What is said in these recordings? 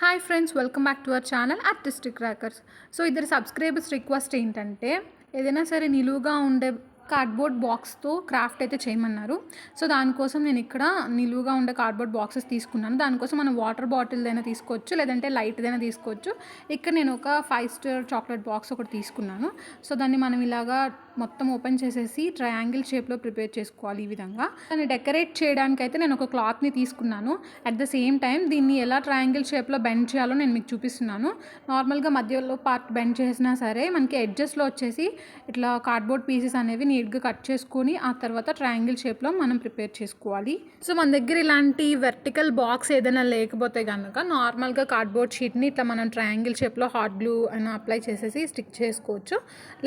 Hi friends, welcome back to our channel artistic crackers. So ఇద్దరు subscribers request ఏంటంటే ఏదైనా సరే నిలువుగా ఉండే కార్డ్బోర్డ్ బాక్స్తో క్రాఫ్ట్ అయితే చేయమన్నారు. సో దానికోసం నేను ఇక్కడ నిలువుగా ఉండే కార్డ్బోర్డ్ బాక్సెస్ తీసుకున్నాను. దానికోసం మనం వాటర్ బాటిల్దైనా తీసుకోవచ్చు, లేదంటే లైట్దైనా తీసుకోవచ్చు. ఇక్కడ నేను ఒక 5 స్టార్ చాక్లెట్ బాక్స్ ఒకటి తీసుకున్నాను. సో దాన్ని మనం ఇలాగా మొత్తం ఓపెన్ చేసేసి ట్రయాంగిల్ షేప్లో ప్రిపేర్ చేసుకోవాలి. ఈ విధంగా దాన్ని డెకరేట్ చేయడానికి అయితే నేను ఒక క్లాత్ని తీసుకున్నాను. అట్ ద సేమ్ టైం దీన్ని ఎలా ట్రయాంగిల్ షేప్లో బెండ్ చేయాలో నేను మీకు చూపిస్తున్నాను. నార్మల్గా మధ్యలో పార్ట్ బెండ్ చేసినా సరే మనకి ఎడ్జెస్లో వచ్చేసి ఇట్లా కార్డ్బోర్డ్ పీసెస్ అనేవి నీట్గా కట్ చేసుకొని ఆ తర్వాత ట్రయాంగిల్ షేప్లో మనం ప్రిపేర్ చేసుకోవాలి. సో మన దగ్గర ఇలాంటి వెర్టికల్ బాక్స్ ఏదైనా లేకపోతే కనుక నార్మల్గా కార్డ్బోర్డ్ షీట్ని ఇట్లా మనం ట్రయాంగిల్ షేప్లో హాట్ గ్లూ అయినా అప్లై చేసేసి స్టిక్ చేసుకోవచ్చు.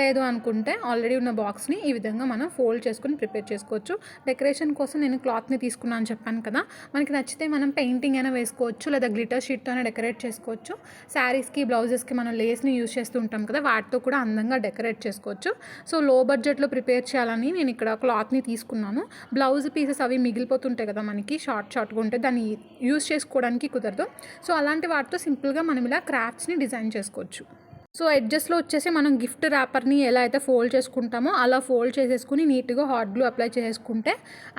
లేదు అనుకుంటే ఆల్రెడీ ఉన్న బాక్స్ని ఈ విధంగా మనం ఫోల్డ్ చేసుకుని ప్రిపేర్ చేసుకోవచ్చు. డెకరేషన్ కోసం నేను క్లాత్ని తీసుకున్నాను చెప్పాను కదా. మనకి నచ్చితే మనం పెయింటింగ్ అయినా వేసుకోవచ్చు, లేదా గ్లిటర్ షీట్తో అయినా డెకరేట్ చేసుకోవచ్చు. శారీస్కి, బ్లౌజెస్కి మనం లేస్ని యూజ్ చేస్తూ ఉంటాం కదా, వాటితో కూడా అందంగా డెకరేట్ చేసుకోవచ్చు. సో లో బడ్జెట్లో ప్రిపేర్ చేయాలని నేను ఇక్కడ క్లాత్ని తీసుకున్నాను. బ్లౌజ్ పీసెస్ అవి మిగిలిపోతుంటాయి కదా మనకి, షార్ట్గా ఉంటే దాన్ని యూజ్ చేసుకోవడానికి కుదరదు. సో అలాంటి వాటితో సింపుల్గా మనం ఇలా క్రాఫ్ట్స్ని డిజైన్ చేసుకోవచ్చు. సో ఎడ్జెస్లో వచ్చేసి మనం గిఫ్ట్ ర్యాపర్ని ఎలా అయితే ఫోల్డ్ చేసుకుంటామో అలా ఫోల్డ్ చేసేసుకుని నీట్గా హాట్ గ్లూ అప్లై చేసుకుంటే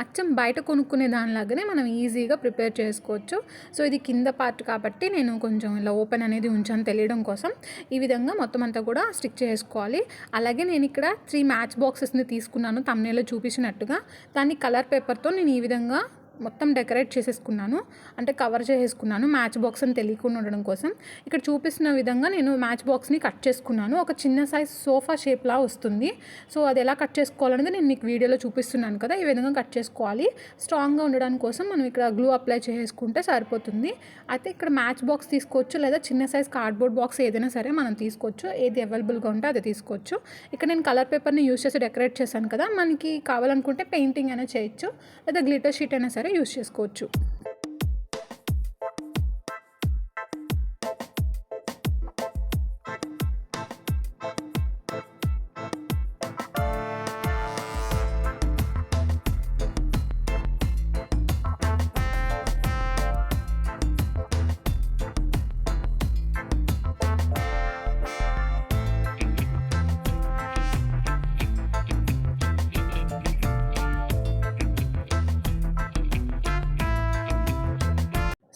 అచ్చం బయట కొనుక్కునే దానిలాగానే మనం ఈజీగా ప్రిపేర్ చేసుకోవచ్చు. సో ఇది కింద పార్ట్ కాబట్టి నేను కొంచెం ఇలా ఓపెన్ అనేది ఉంచాను తెలియడం కోసం. ఈ విధంగా మొత్తం అంతా కూడా స్టిక్ చేసుకోవాలి. అలాగే నేను ఇక్కడ 3 మ్యాచ్ బాక్సెస్ని తీసుకున్నాను థంబ్నెయిల్లో చూపించినట్టుగా. దాన్ని కలర్ పేపర్తో నేను ఈ విధంగా మొత్తం డెకరేట్ చేసేసుకున్నాను, అంటే కవర్ చేసేసుకున్నాను మ్యాచ్ బాక్స్ అని తెలియకుండా ఉండడం కోసం. ఇక్కడ చూపిస్తున్న విధంగా నేను మ్యాచ్ బాక్స్ని కట్ చేసుకున్నాను. ఒక చిన్న సైజ్ సోఫా షేప్లా వస్తుంది. సో అది ఎలా కట్ చేసుకోవాలనేది నేను మీకు వీడియోలో చూపిస్తున్నాను కదా. ఈ విధంగా కట్ చేసుకోవాలి. స్ట్రాంగ్గా ఉండడానికి కోసం మనం ఇక్కడ గ్లూ అప్లై చేసుకుంటే సరిపోతుంది. అయితే ఇక్కడ మ్యాచ్ బాక్స్ తీసుకోవచ్చు, లేదా చిన్న సైజ్ కార్డ్బోర్డ్ బాక్స్ ఏదైనా సరే మనం తీసుకోవచ్చు. ఏది అవైలబుల్గా ఉంటే అది తీసుకోవచ్చు. ఇక్కడ నేను కలర్ పేపర్ని యూజ్ చేసి డెకరేట్ చేశాను కదా. మనకి కావాలనుకుంటే పెయింటింగ్ అయినా చేయొచ్చు, లేదా గ్లిటర్ షీట్ అయినా సరే యూజ్ చేసుకోవచ్చు.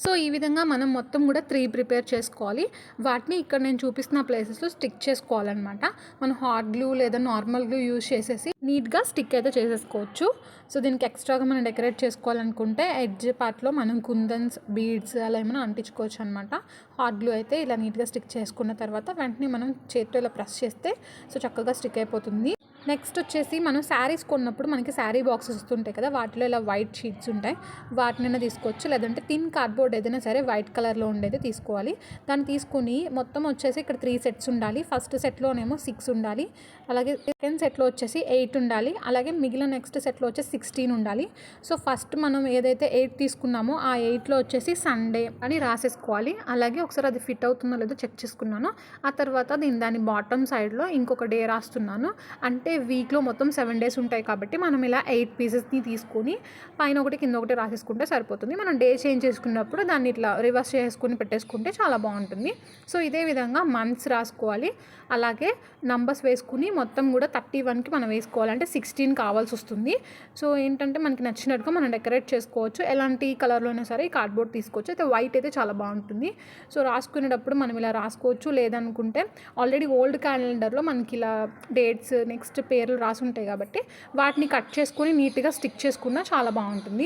సో ఈ విధంగా మనం మొత్తం కూడా 3 ప్రిపేర్ చేసుకోవాలి. వాటిని ఇక్కడ నేను చూపిస్తున్న ప్లేసెస్లో స్టిక్ చేసుకోవాలన్నమాట. మనం హాట్ గ్లూ లేదా నార్మల్ గ్లూ యూజ్ చేసేసి నీట్గా స్టిక్ అయితే చేసేసుకోవచ్చు. సో దీనికి ఎక్స్ట్రాగా మనం డెకరేట్ చేసుకోవాలనుకుంటే ఎడ్జ్ పార్ట్లో మనం కుందన్స్, బీడ్స్ అలా ఏమైనా అంటించుకోవచ్చు అనమాట. హాట్ గ్లూ అయితే ఇలా నీట్గా స్టిక్ చేసుకున్న తర్వాత వెంటనే మనం చేతితో ఇలా ప్రెస్ చేస్తే సో చక్కగా స్టిక్ అయిపోతుంది. నెక్స్ట్ వచ్చేసి మనం శారీస్ కొన్నప్పుడు మనకి శారీ బాక్సెస్ వస్తుంటాయి కదా, వాటిలో ఇలా వైట్ షీట్స్ ఉంటాయి. వాటినైనా తీసుకోవచ్చు, లేదంటే థిన్ కార్డ్బోర్డ్ ఏదైనా సరే వైట్ కలర్లో ఉండేది తీసుకోవాలి. దాన్ని తీసుకుని మొత్తం వచ్చేసి ఇక్కడ 3 సెట్స్ ఉండాలి. ఫస్ట్ సెట్లోనేమో 6 ఉండాలి, అలాగే సెకండ్ సెట్లో వచ్చేసి 8 ఉండాలి, అలాగే మిగిలిన నెక్స్ట్ సెట్లో వచ్చేసి 16 ఉండాలి. సో ఫస్ట్ మనం ఏదైతే 8 తీసుకున్నామో ఆ 8లో వచ్చేసి సండే అని రాసేసుకోవాలి. అలాగే ఒకసారి అది ఫిట్ అవుతుందో లేదో చెక్ చేసుకున్నాను. ఆ తర్వాత దాని బాటమ్ సైడ్లో ఇంకొక డే రాస్తున్నాను. అంటే వీక్లో మొత్తం 7 డేస్ ఉంటాయి కాబట్టి మనం ఇలా 8 పీసెస్ని తీసుకొని పైన ఒకటి కింద ఒకటి రాసేసుకుంటే సరిపోతుంది. మనం డే చేంజ్ చేసుకున్నప్పుడు దాన్ని ఇట్లా రివర్స్ చేసుకుని పెట్టేసుకుంటే చాలా బాగుంటుంది. సో ఇదే విధంగా మంత్స్ రాసుకోవాలి. అలాగే నంబర్స్ వేసుకుని మొత్తం కూడా 31కి మనం వేసుకోవాలంటే 16 కావాల్సి వస్తుంది. సో ఏంటంటే మనకి నచ్చినట్టుగా మనం డెకరేట్ చేసుకోవచ్చు. ఎలాంటి కలర్లో అయినా సరే ఈ కార్డ్బోర్డ్ తీసుకోవచ్చు. అయితే వైట్ అయితే చాలా బాగుంటుంది. సో రాసుకునేటప్పుడు మనం ఇలా రాసుకోవచ్చు. లేదనుకుంటే ఆల్రెడీ ఓల్డ్ క్యాలెండర్లో మనకి ఇలా డేట్స్, నెక్స్ట్ పేర్లు రాసి ఉంటాయి కాబట్టి వాటిని కట్ చేసుకొని నీట్గా స్టిక్ చేసుకున్నా చాలా బాగుంటుంది.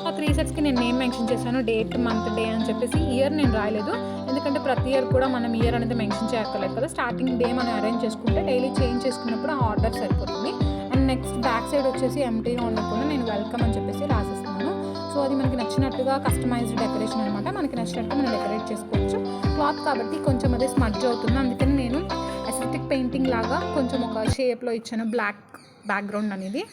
ఆ 3 సెట్స్కి నేను నేమ్ మెన్షన్ చేశాను, డేట్, మంత్, డే అని చెప్పేసి. ఇయర్ నేను రాయలేదు, ఎందుకంటే ప్రతి ఇయర్ కూడా మనం ఇయర్ అనేది మెన్షన్ చేయక్కర్లేదు కదా. స్టార్టింగ్ డే మనం అరేంజ్ చేసుకుంటే డైలీ చేంజ్ చేసుకున్నప్పుడు ఆ ఆర్డర్ సరిపోతుంది. అండ్ నెక్స్ట్ బ్యాక్ సైడ్ వచ్చేసి ఎంటీగా ఉండకుండా నేను వెల్కమ్ అని చెప్పేసి రాసిస్తున్నాను. సో అది మనకి నచ్చినట్టుగా కస్టమైజ్డ్ డెకరేషన్ అనమాట. మనకి నచ్చినట్టు మనం డెకరేట్ చేసుకోవచ్చు. క్లాత్ కాబట్టి కొంచెం అదే స్మడ్జ్ అవుతుంది. అందుకని నేను అసిటిక్ పెయింటింగ్ లాగా కొంచెం ఒక షేప్లో ఇచ్చాను బ్లాక్ బ్యాక్గ్రౌండ్ అనేది.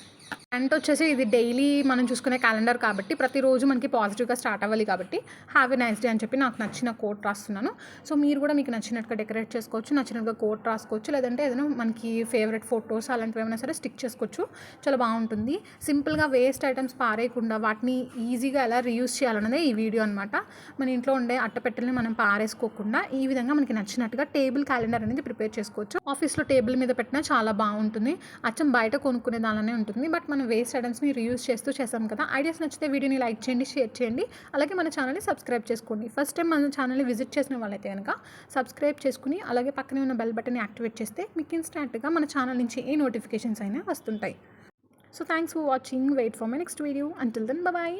అండ్ వచ్చేసి ఇది డైలీ మనం చూసుకునే క్యాలెండర్ కాబట్టి ప్రతిరోజు మనకి పాజిటివ్గా స్టార్ట్ అవ్వాలి కాబట్టి హ్యావ్ ఎ నైస్ డే అని చెప్పి నాకు నచ్చిన కోట్ రాస్తున్నాను. సో మీరు కూడా మీకు నచ్చినట్టుగా డెకరేట్ చేసుకోవచ్చు, నచ్చినట్టుగా కోట్ రాసుకోవచ్చు, లేదంటే ఏదైనా మనకి ఫేవరెట్ ఫొటోస్ అలాంటివి ఏమైనా సరే స్టిక్ చేసుకోవచ్చు. చాలా బాగుంటుంది. సింపుల్గా వేస్ట్ ఐటమ్స్ పారేయకుండా వాటిని ఈజీగా ఎలా రీయూజ్ చేయాలన్నదే ఈ వీడియో అనమాట. మన ఇంట్లో ఉండే అట్టపెట్టెల్ని మనం పారేసుకోకుండా ఈ విధంగా మనకి నచ్చినట్టుగా టేబుల్ క్యాలెండర్ అనేది ప్రిపేర్ చేసుకోవచ్చు. ఆఫీస్లో టేబుల్ మీద పెట్టినా చాలా బాగుంటుంది. అచ్చం బయట కొనుక్కునే దానిలోనే ఉంటుంది. బట్ మనం వేస్ట్ ఐటమ్స్ని రీయూజ్ చేస్తూ చేసాం కదా. ఐడియాస్ నచ్చితే వీడియోని లైక్ చేయండి, షేర్ చేయండి, అలాగే మన ఛానల్ని సబ్స్క్రైబ్ చేసుకోండి. ఫస్ట్ టైం మన ఛానల్ని విజిట్ చేసిన వాళ్ళైతే కనుక సబ్స్క్రైబ్ చేసుకుని అలాగే పక్కనే ఉన్న బెల్ బటన్ని యాక్టివేట్ చేస్తే మీకు ఇన్స్టాంట్గా మన ఛానల్ నుంచి ఏ నోటిఫికేషన్స్ అయినా వస్తుంటాయి. So thanks for watching. Wait for my next video. Until then bye.